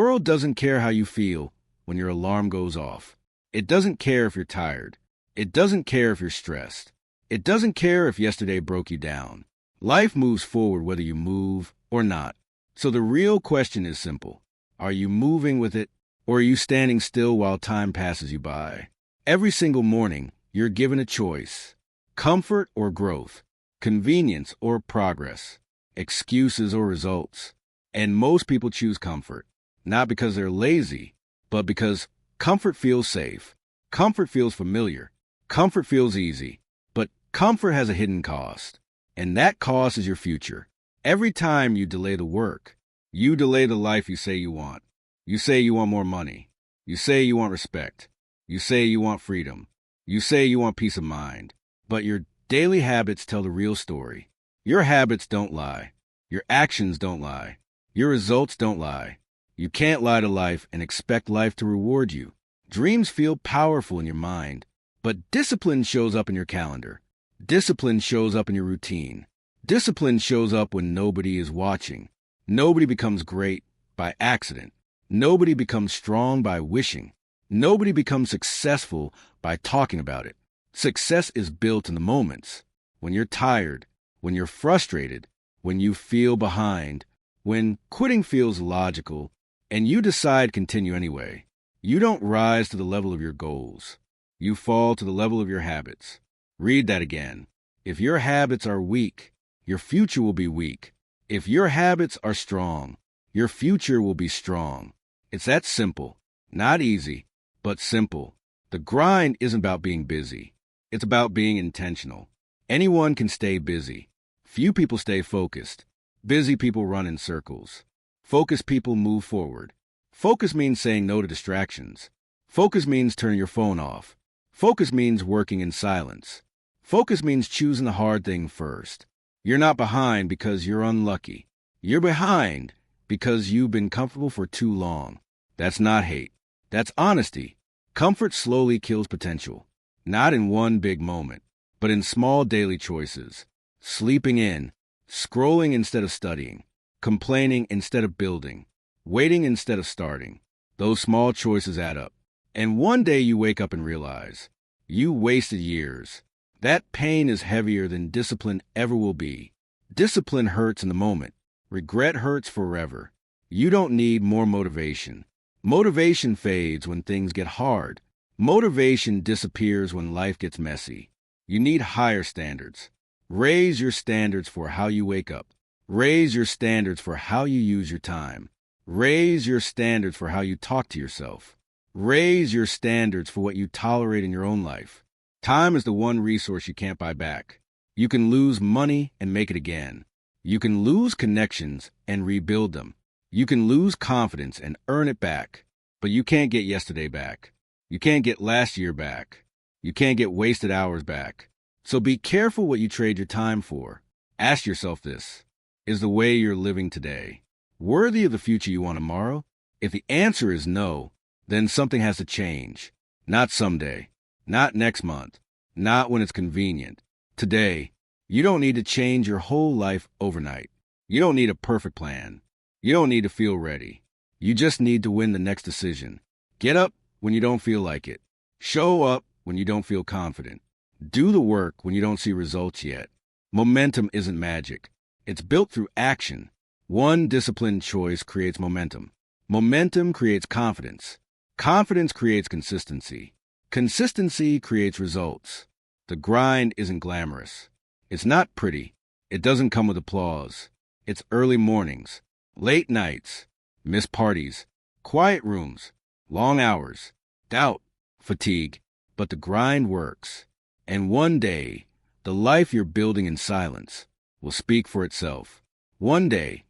world doesn't care how you feel when your alarm goes off. It doesn't care if you're tired. It doesn't care if you're stressed. It doesn't care if yesterday broke you down. Life moves forward whether you move or not. So the real question is simple. Are you moving with it, or are you standing still while time passes you by? Every single morning, you're given a choice. Comfort or growth, convenience or progress, excuses or results. And most people choose comfort, not because they're lazy, but because comfort feels safe. Comfort feels familiar. Comfort feels easy. But comfort has a hidden cost, and that cost is your future. Every time you delay the work, you delay the life you say you want. You say you want more money. You say you want respect. You say you want freedom. You say you want peace of mind. But your daily habits tell the real story. Your habits don't lie. Your actions don't lie. Your results don't lie. You can't lie to life and expect life to reward you. Dreams feel powerful in your mind, but discipline shows up in your calendar. Discipline shows up in your routine. Discipline shows up when nobody is watching. Nobody becomes great by accident. Nobody becomes strong by wishing. Nobody becomes successful by talking about it. Success is built in the moments. When you're tired, when you're frustrated, when you feel behind, when quitting feels logical, and you decide continue anyway. You don't rise to the level of your goals. You fall to the level of your habits. Read that again. If your habits are weak, your future will be weak. If your habits are strong, your future will be strong. It's that simple. Not easy, but simple. The grind isn't about being busy. It's about being intentional. Anyone can stay busy. Few people stay focused. Busy people run in circles. Focused people move forward. Focus means saying no to distractions. Focus means turning your phone off. Focus means working in silence. Focus means choosing the hard thing first. You're not behind because you're unlucky. You're behind because you've been comfortable for too long. That's not hate. That's honesty. Comfort slowly kills potential. Not in one big moment, but in small daily choices. Sleeping in, scrolling instead of studying, complaining instead of building, waiting instead of starting. Those small choices add up. And one day you wake up and realize you wasted years. That pain is heavier than discipline ever will be. Discipline hurts in the moment. Regret hurts forever. You don't need more motivation. Motivation fades when things get hard. Motivation disappears when life gets messy. You need higher standards. Raise your standards for how you wake up. Raise your standards for how you use your time. Raise your standards for how you talk to yourself. Raise your standards for what you tolerate in your own life. Time is the one resource you can't buy back. You can lose money and make it again. You can lose connections and rebuild them. You can lose confidence and earn it back. But you can't get yesterday back. You can't get last year back. You can't get wasted hours back. So be careful what you trade your time for. Ask yourself this. Is the way you're living today worthy of the future you want tomorrow? If the answer is no, then something has to change. Not someday. Not next month. Not when it's convenient. Today. You don't need to change your whole life overnight. You don't need a perfect plan. You don't need to feel ready. You just need to win the next decision. Get up when you don't feel like it. Show up when you don't feel confident. Do the work when you don't see results yet. Momentum isn't magic. It's built through action. One disciplined choice creates momentum. Momentum creates confidence. Confidence creates consistency. Consistency creates results. The grind isn't glamorous. It's not pretty. It doesn't come with applause. It's early mornings, late nights, missed parties, quiet rooms, long hours, doubt, fatigue. But the grind works. And one day, the life you're building in silence will speak for itself. One day,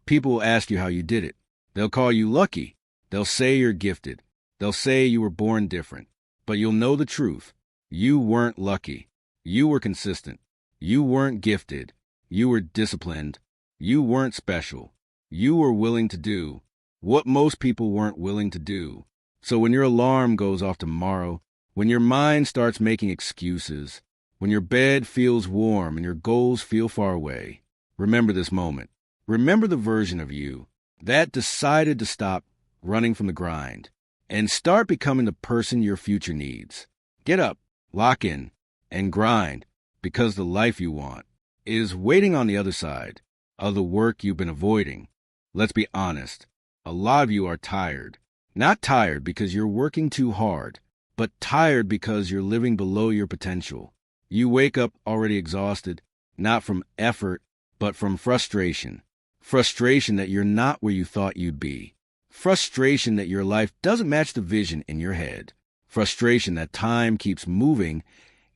people will ask you how you did it. They'll call you lucky. They'll say you're gifted. They'll say you were born different. But you'll know the truth. You weren't lucky. You were consistent. You weren't gifted. You were disciplined. You weren't special. You were willing to do what most people weren't willing to do. So when your alarm goes off tomorrow, when your mind starts making excuses, when your bed feels warm and your goals feel far away, remember this moment. Remember the version of you that decided to stop running from the grind, and start becoming the person your future needs. Get up, lock in, and grind, because the life you want is waiting on the other side of the work you've been avoiding. Let's be honest, a lot of you are tired. Not tired because you're working too hard, but tired because you're living below your potential. You wake up already exhausted, not from effort, but from frustration. Frustration that you're not where you thought you'd be. Frustration that your life doesn't match the vision in your head. Frustration that time keeps moving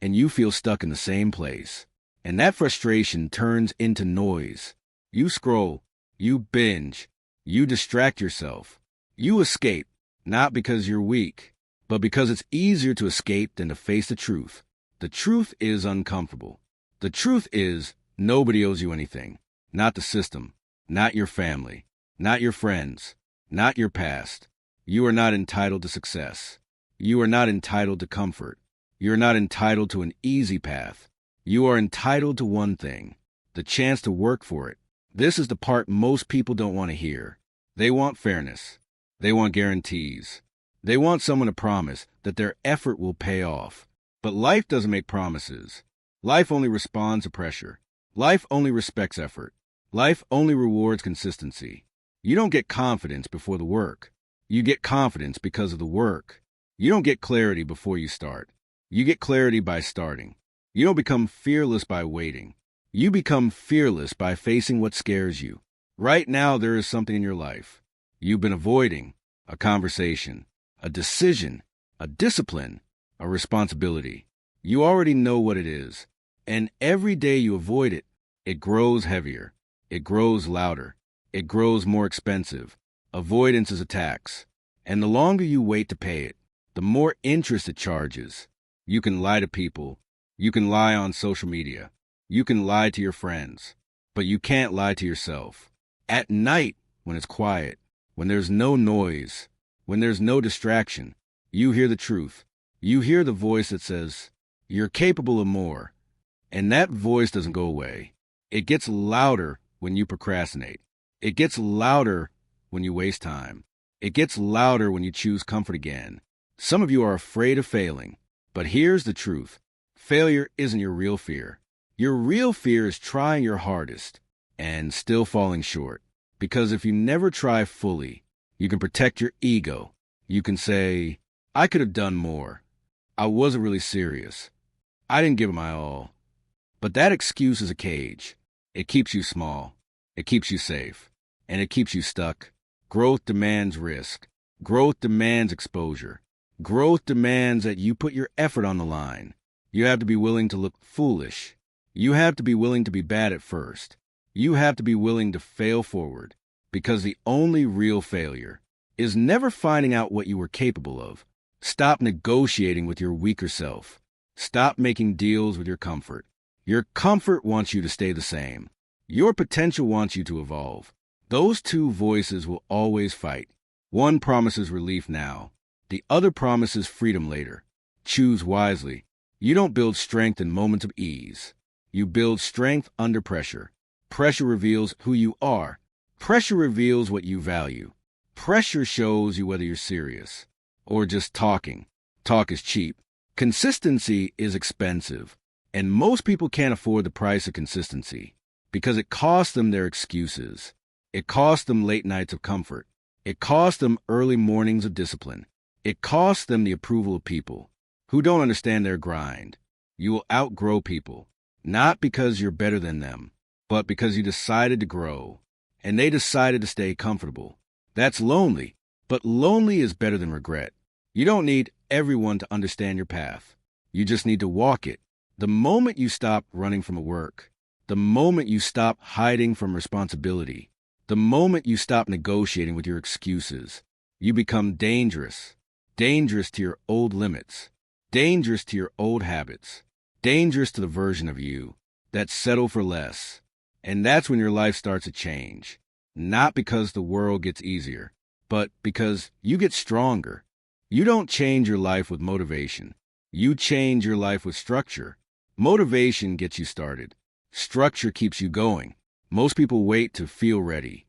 and you feel stuck in the same place. And that frustration turns into noise. You scroll, you binge, you distract yourself. You escape, not because you're weak, but because it's easier to escape than to face the truth. The truth is uncomfortable. The truth is nobody owes you anything. Not the system, not your family, not your friends, not your past. You are not entitled to success. You are not entitled to comfort. You are not entitled to an easy path. You are entitled to one thing, the chance to work for it. This is the part most people don't want to hear. They want fairness. They want guarantees. They want someone to promise that their effort will pay off. But life doesn't make promises. Life only responds to pressure. Life only respects effort. Life only rewards consistency. You don't get confidence before the work. You get confidence because of the work. You don't get clarity before you start. You get clarity by starting. You don't become fearless by waiting. You become fearless by facing what scares you. Right now, there is something in your life you've been avoiding: a conversation, a decision, a discipline, a responsibility. You already know what it is. And every day you avoid it, it grows heavier. It grows louder. It grows more expensive. Avoidance is a tax. And the longer you wait to pay it, the more interest it charges. You can lie to people. You can lie on social media. You can lie to your friends. But you can't lie to yourself. At night, when it's quiet, when there's no noise, when there's no distraction, you hear the truth. You hear the voice that says, you're capable of more. And that voice doesn't go away. It gets louder when you procrastinate. It gets louder when you waste time. It gets louder when you choose comfort again. Some of you are afraid of failing. But here's the truth. Failure isn't your real fear. Your real fear is trying your hardest and still falling short. Because if you never try fully, you can protect your ego. You can say, I could have done more. I wasn't really serious. I didn't give it my all. But that excuse is a cage. It keeps you small. It keeps you safe. And it keeps you stuck. Growth demands risk. Growth demands exposure. Growth demands that you put your effort on the line. You have to be willing to look foolish. You have to be willing to be bad at first. You have to be willing to fail forward. Because the only real failure is never finding out what you were capable of. Stop negotiating with your weaker self. Stop making deals with your comfort. Your comfort wants you to stay the same. Your potential wants you to evolve. Those two voices will always fight. One promises relief now. The other promises freedom later. Choose wisely. You don't build strength in moments of ease. You build strength under pressure. Pressure reveals who you are. Pressure reveals what you value. Pressure shows you whether you're serious or just talking. Talk is cheap. Consistency is expensive. And most people can't afford the price of consistency because it costs them their excuses. It costs them late nights of comfort. It costs them early mornings of discipline. It costs them the approval of people who don't understand their grind. You will outgrow people, not because you're better than them, but because you decided to grow and they decided to stay comfortable. That's lonely, but lonely is better than regret. You don't need everyone to understand your path. You just need to walk it. The moment you stop running from work, the moment you stop hiding from responsibility, the moment you stop negotiating with your excuses, you become dangerous. Dangerous to your old limits. Dangerous to your old habits. Dangerous to the version of you that settle for less. And that's when your life starts to change. Not because the world gets easier, but because you get stronger. You don't change your life with motivation. You change your life with structure. Motivation gets you started. Structure keeps you going. Most people wait to feel ready.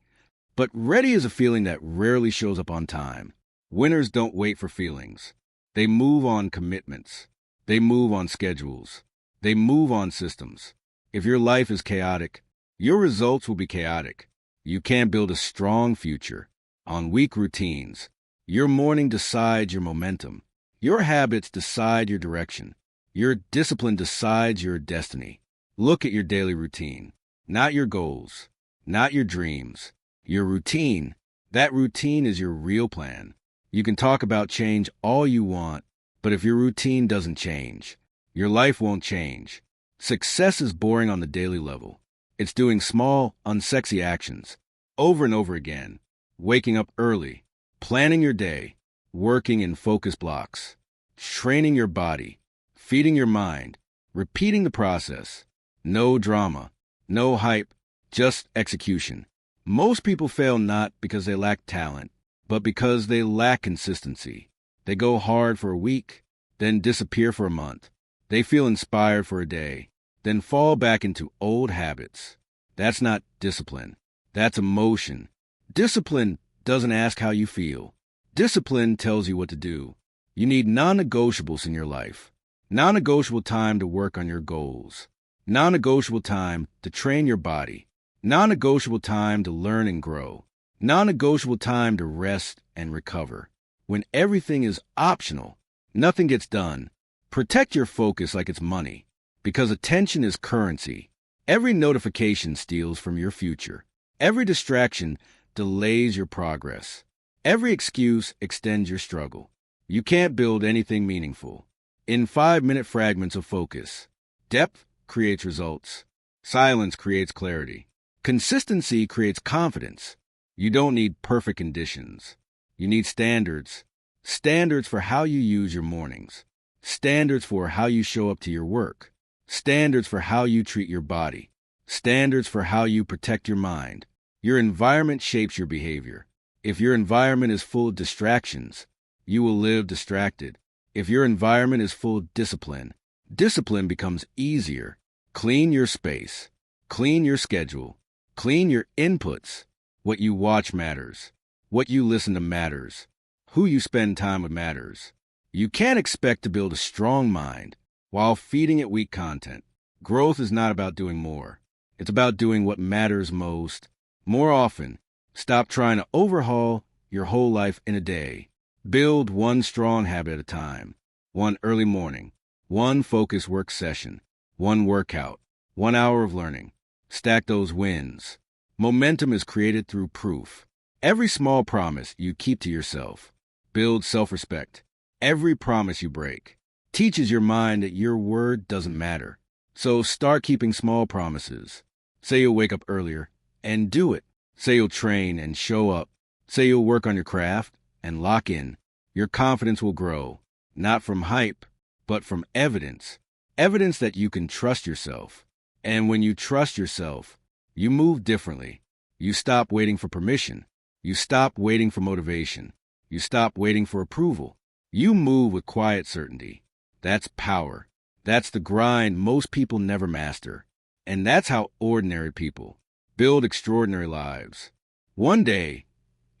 But ready is a feeling that rarely shows up on time. Winners don't wait for feelings. They move on commitments. They move on schedules. They move on systems. If your life is chaotic, your results will be chaotic. You can't build a strong future on weak routines. Your morning decides your momentum. Your habits decide your direction. Your discipline decides your destiny. Look at your daily routine, not your goals, not your dreams. Your routine, that routine is your real plan. You can talk about change all you want, but if your routine doesn't change, your life won't change. Success is boring on the daily level. It's doing small, unsexy actions over and over again, waking up early, planning your day, working in focus blocks, training your body, feeding your mind, repeating the process. No drama, no hype, just execution. Most people fail not because they lack talent, but because they lack consistency. They go hard for a week, then disappear for a month. They feel inspired for a day, then fall back into old habits. That's not discipline. That's emotion. Discipline doesn't ask how you feel. Discipline tells you what to do. You need non-negotiables in your life. Non-negotiable time to work on your goals. Non-negotiable time to train your body. Non-negotiable time to learn and grow. Non-negotiable time to rest and recover. When everything is optional, nothing gets done. Protect your focus like it's money, because attention is currency. Every notification steals from your future. Every distraction delays your progress. Every excuse extends your struggle. You can't build anything meaningful in 5-minute fragments of focus. Depth creates results. Silence creates clarity. Consistency creates confidence. You don't need perfect conditions. You need standards. Standards for how you use your mornings. Standards for how you show up to your work. Standards for how you treat your body. Standards for how you protect your mind. Your environment shapes your behavior. If your environment is full of distractions, you will live distracted. If your environment is full of discipline, discipline becomes easier. Clean your space. Clean your schedule. Clean your inputs. What you watch matters. What you listen to matters. Who you spend time with matters. You can't expect to build a strong mind while feeding it weak content. Growth is not about doing more. It's about doing what matters most. More often, stop trying to overhaul your whole life in a day. Build one strong habit at a time. One early morning. One focused work session. One workout. 1 hour of learning. Stack those wins. Momentum is created through proof. Every small promise you keep to yourself builds self-respect. Every promise you break teaches your mind that your word doesn't matter. So start keeping small promises. Say you'll wake up earlier and do it. Say you'll train and show up. Say you'll work on your craft and lock in. Your confidence will grow, not from hype, but from evidence. Evidence that you can trust yourself. And when you trust yourself, you move differently. You stop waiting for permission. You stop waiting for motivation. You stop waiting for approval. You move with quiet certainty. That's power. That's the grind most people never master. And that's how ordinary people build extraordinary lives. One day,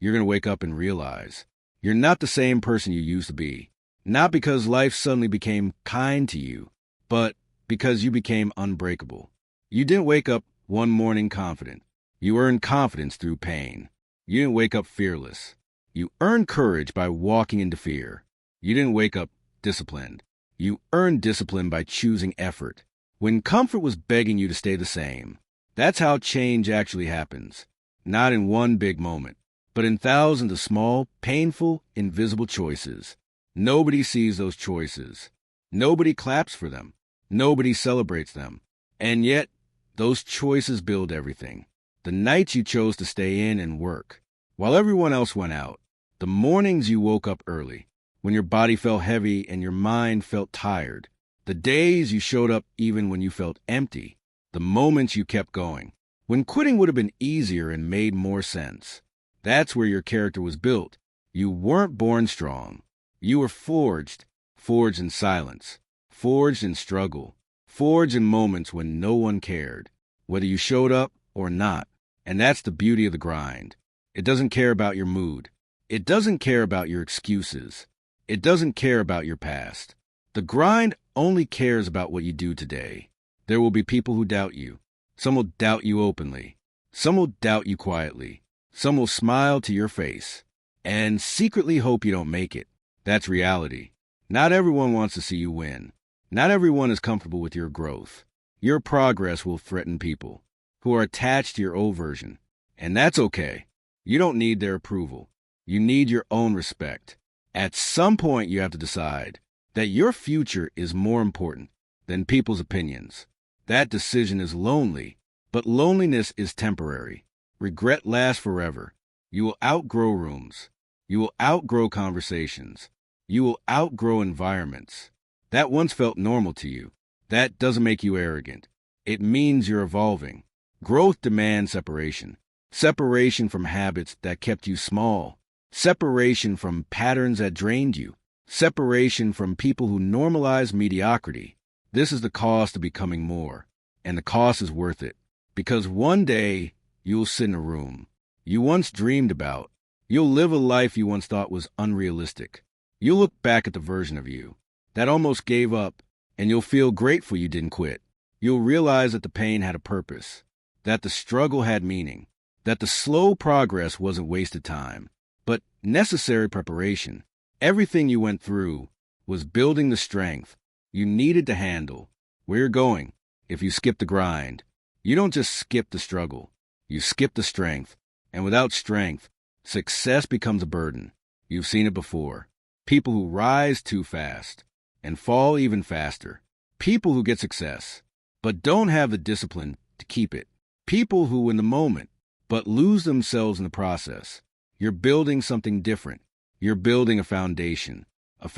you're going to wake up and realize you're not the same person you used to be. Not because life suddenly became kind to you, but because you became unbreakable. You didn't wake up one morning confident. You earned confidence through pain. You didn't wake up fearless. You earned courage by walking into fear. You didn't wake up disciplined. You earned discipline by choosing effort. When comfort was begging you to stay the same. That's how change actually happens. Not in one big moment, but in thousands of small, painful, invisible choices. Nobody sees those choices. Nobody claps for them. Nobody celebrates them. And yet, those choices build everything. The nights you chose to stay in and work, while everyone else went out. The mornings you woke up early, when your body felt heavy and your mind felt tired. The days you showed up even when you felt empty. The moments you kept going, when quitting would have been easier and made more sense. That's where your character was built. You weren't born strong. You were forged. Forged in silence. Forged in struggle. Forged in moments when no one cared, whether you showed up or not. And that's the beauty of the grind. It doesn't care about your mood. It doesn't care about your excuses. It doesn't care about your past. The grind only cares about what you do today. There will be people who doubt you. Some will doubt you openly. Some will doubt you quietly. Some will smile to your face and secretly hope you don't make it. That's reality. Not everyone wants to see you win. Not everyone is comfortable with your growth. Your progress will threaten people who are attached to your old version. And that's okay. You don't need their approval. You need your own respect. At some point, you have to decide that your future is more important than people's opinions. That decision is lonely, but loneliness is temporary. Regret lasts forever. You will outgrow rooms. You will outgrow conversations. You will outgrow environments that once felt normal to you. That doesn't make you arrogant. It means you're evolving. Growth demands separation. Separation from habits that kept you small. Separation from patterns that drained you. Separation from people who normalize mediocrity. This is the cost of becoming more. And the cost is worth it. Because one day, you'll sit in a room you once dreamed about. You'll live a life you once thought was unrealistic. You'll look back at the version of you that almost gave up, and you'll feel grateful you didn't quit. You'll realize that the pain had a purpose, that the struggle had meaning, that the slow progress wasn't wasted time, but necessary preparation. Everything you went through was building the strength you needed to handle where you're going. If you skip the grind, you don't just skip the struggle, you skip the strength. And without strength, success becomes a burden. You've seen it before. People who rise too fast and fall even faster. People who get success, but don't have the discipline to keep it. People who win the moment, but lose themselves in the process. You're building something different. You're building a foundation of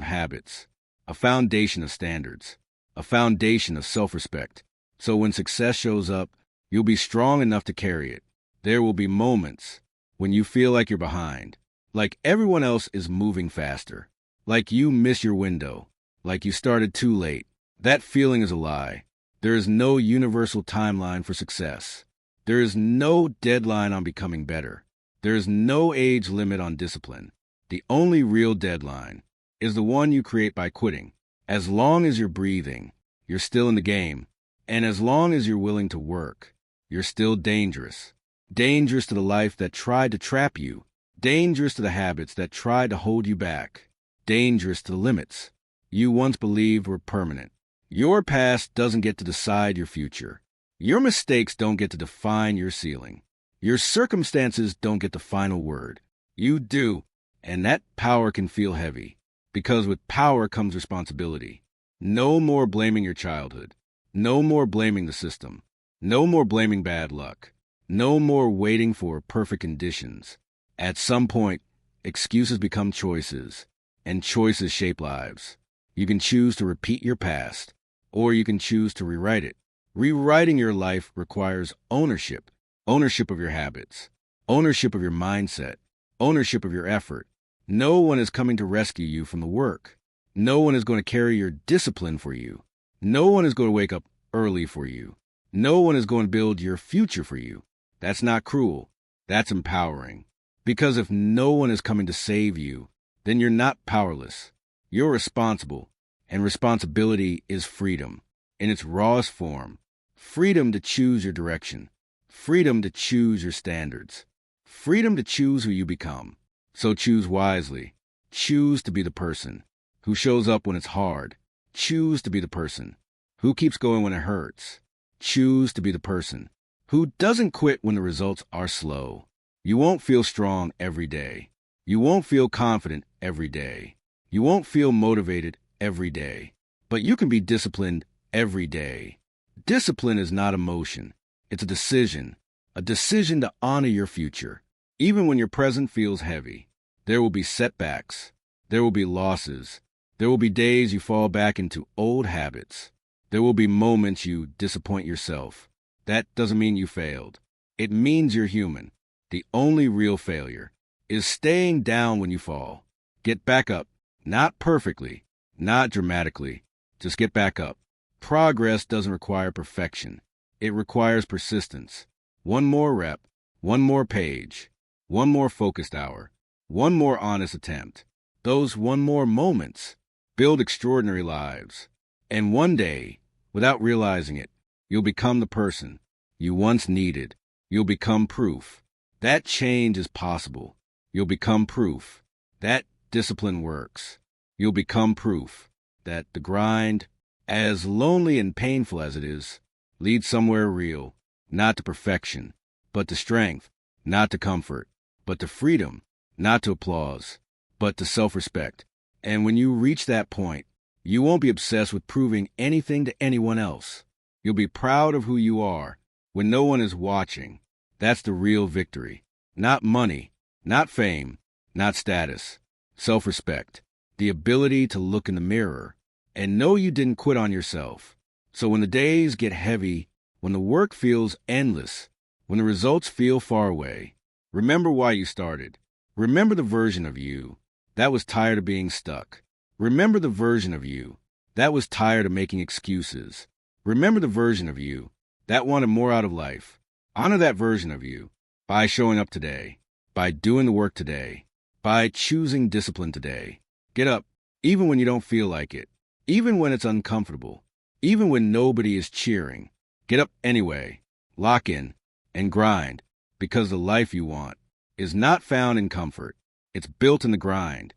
habits, a foundation of standards, a foundation of self-respect. So when success shows up, you'll be strong enough to carry it. There will be moments when you feel like you're behind, like everyone else is moving faster, like you miss your window, like you started too late. That feeling is a lie. There is no universal timeline for success. There is no deadline on becoming better. There is no age limit on discipline. The only real deadline is the one you create by quitting. As long as you're breathing, you're still in the game. And as long as you're willing to work, you're still dangerous. Dangerous to the life that tried to trap you. Dangerous to the habits that tried to hold you back. Dangerous to the limits you once believed were permanent. Your past doesn't get to decide your future. Your mistakes don't get to define your ceiling. Your circumstances don't get the final word. You do, and that power can feel heavy, because with power comes responsibility. No more blaming your childhood. No more blaming the system. No more blaming bad luck. No more waiting for perfect conditions. At some point, excuses become choices, and choices shape lives. You can choose to repeat your past, or you can choose to rewrite it. Rewriting your life requires ownership. Ownership of your habits. Ownership of your mindset. Ownership of your effort. No one is coming to rescue you from the work. No one is going to carry your discipline for you. No one is going to wake up early for you. No one is going to build your future for you. That's not cruel. That's empowering. Because if no one is coming to save you, then you're not powerless. You're responsible. And responsibility is freedom in its rawest form. Freedom to choose your direction. Freedom to choose your standards. Freedom to choose who you become. So choose wisely. Choose to be the person who shows up when it's hard. Choose to be the person who keeps going when it hurts. Choose to be the person who doesn't quit when the results are slow. You won't feel strong every day. You won't feel confident every day. You won't feel motivated every day. But you can be disciplined every day. Discipline is not emotion. It's a decision to honor your future. Even when your present feels heavy, there will be setbacks. There will be losses. There will be days you fall back into old habits. There will be moments you disappoint yourself. That doesn't mean you failed. It means you're human. The only real failure is staying down when you fall. Get back up. Not perfectly, not dramatically. Just get back up. Progress doesn't require perfection. It requires persistence. One more rep, one more page, one more focused hour, one more honest attempt. Those one more moments build extraordinary lives. And one day, without realizing it, you'll become the person you once needed. You'll become proof that change is possible. You'll become proof that discipline works. You'll become proof that the grind, as lonely and painful as it is, leads somewhere real, not to perfection, but to strength, not to comfort, but to freedom, not to applause, but to self-respect. And when you reach that point, you won't be obsessed with proving anything to anyone else. You'll be proud of who you are when no one is watching. That's the real victory. Not money, not fame, not status. Self-respect. The ability to look in the mirror and know you didn't quit on yourself. So when the days get heavy, when the work feels endless, when the results feel far away, remember why you started. Remember the version of you that was tired of being stuck. Remember the version of you that was tired of making excuses. Remember the version of you that wanted more out of life. Honor that version of you by showing up today, by doing the work today, by choosing discipline today. Get up, even when you don't feel like it, even when it's uncomfortable, even when nobody is cheering. Get up anyway, lock in, and grind, because the life you want is not found in comfort. It's built in the grind.